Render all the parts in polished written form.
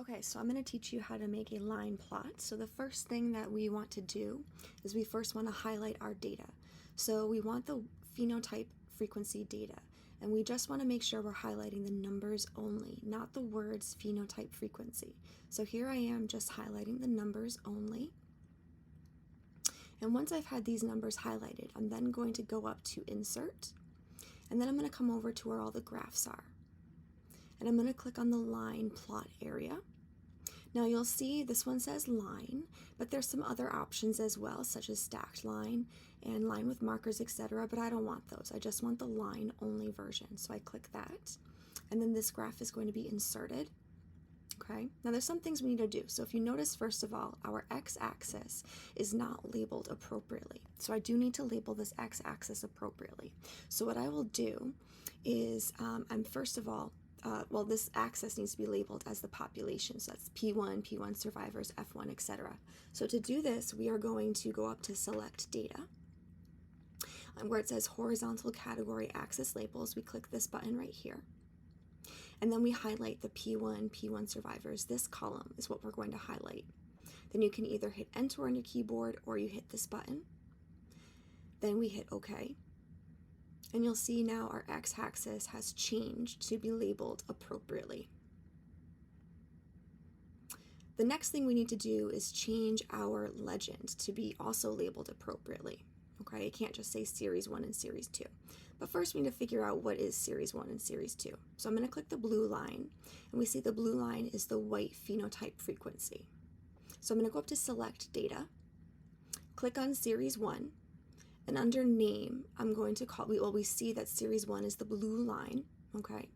Okay, so I'm going to teach you how to make a line plot. So the first thing that we want to do is we first want to highlight our data. So we want the phenotype frequency data, and we just want to make sure we're highlighting the numbers only, not the words phenotype frequency. So here I am just highlighting the numbers only. And once I've had these numbers highlighted, I'm then going to go up to Insert, and then I'm going to come over to where all the graphs are. And I'm going to click on the line plot area. Now you'll see this one says line, but there's some other options as well, such as stacked line and line with markers, etc., but I don't want those. I just want the line only version. So I click that, and then this graph is going to be inserted. Okay, now there's some things we need to do. So if you notice, first of all, our x-axis is not labeled appropriately. So I do need to label this x-axis appropriately. So what I will do is I'm first of all, well, this axis needs to be labeled as the population. So that's P1, P1 survivors, F1, etc. So to do this, we are going to go up to Select Data. And where it says Horizontal Category Axis Labels, we click this button right here. And then we highlight the P1 survivors. This column is what we're going to highlight. Then you can either hit Enter on your keyboard or you hit this button. Then we hit OK. And you'll see now our x-axis has changed to be labeled appropriately. The next thing we need to do is change our legend to be also labeled appropriately. Okay, it can't just say Series 1 and Series 2. But first we need to figure out what is Series 1 and Series 2. So I'm going to click the blue line, and we see the blue line is the white phenotype frequency. So I'm going to go up to Select Data, click on Series 1, and under Name, I'm going to call, we see that Series 1 is the blue line, okay?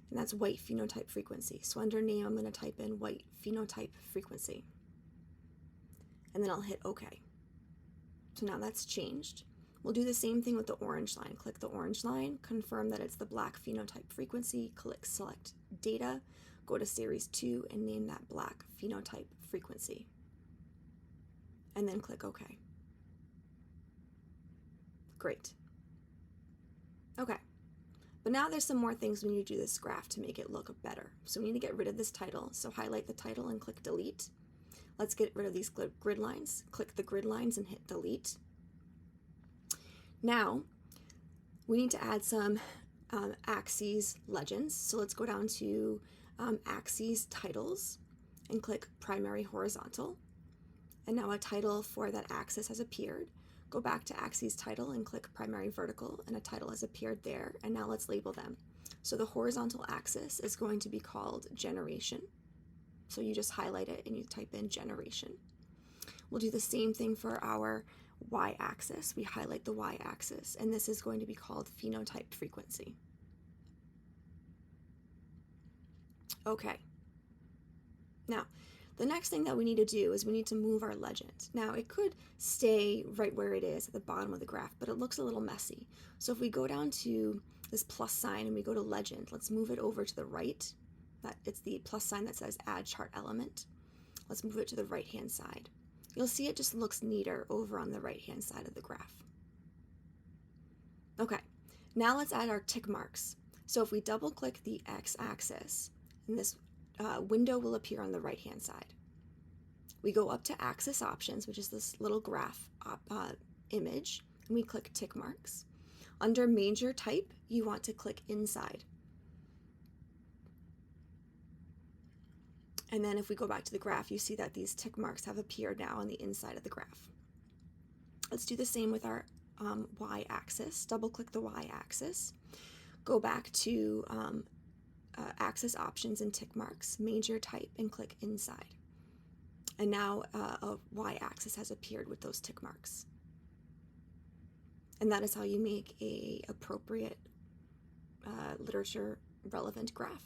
And that's white phenotype frequency. So under Name, I'm going to type in white phenotype frequency. And then I'll hit OK. So now that's changed. We'll do the same thing with the orange line. Click the orange line, confirm that it's the black phenotype frequency, click Select Data, go to Series 2 and name that black phenotype frequency. And then click OK. Great. Okay, but now there's some more things we need to do this graph to make it look better. So we need to get rid of this title. So highlight the title and click Delete. Let's get rid of these grid lines. Click the grid lines and hit Delete. Now, we need to add some axes legends. So let's go down to axes titles and click Primary Horizontal. And now a title for that axis has appeared. Go back to axes title and click Primary Vertical, and a title has appeared there. And now let's label them. So the horizontal axis is going to be called Generation. So you just highlight it and you type in Generation. We'll do the same thing for our y-axis. We highlight the y-axis, and this is going to be called Phenotype Frequency. Okay. Now, the next thing that we need to do is we need to move our legend. Now, it could stay right where it is at the bottom of the graph, but it looks a little messy. So if we go down to this plus sign and we go to legend, let's move it over to the right. It's the plus sign that says Add Chart Element. Let's move it to the right-hand side. You'll see it just looks neater over on the right-hand side of the graph. Okay, now let's add our tick marks. So if we double-click the x-axis, and this window will appear on the right-hand side. We go up to Axis Options, which is this little graph image, and we click tick marks. Under Major Type, you want to click Inside. And then if we go back to the graph, you see that these tick marks have appeared now on the inside of the graph. Let's do the same with our y-axis. Double-click the y-axis. Go back to Axis Options and tick marks, Major Type, and click Inside. And now a y-axis has appeared with those tick marks. And that is how you make an appropriate literature relevant graph.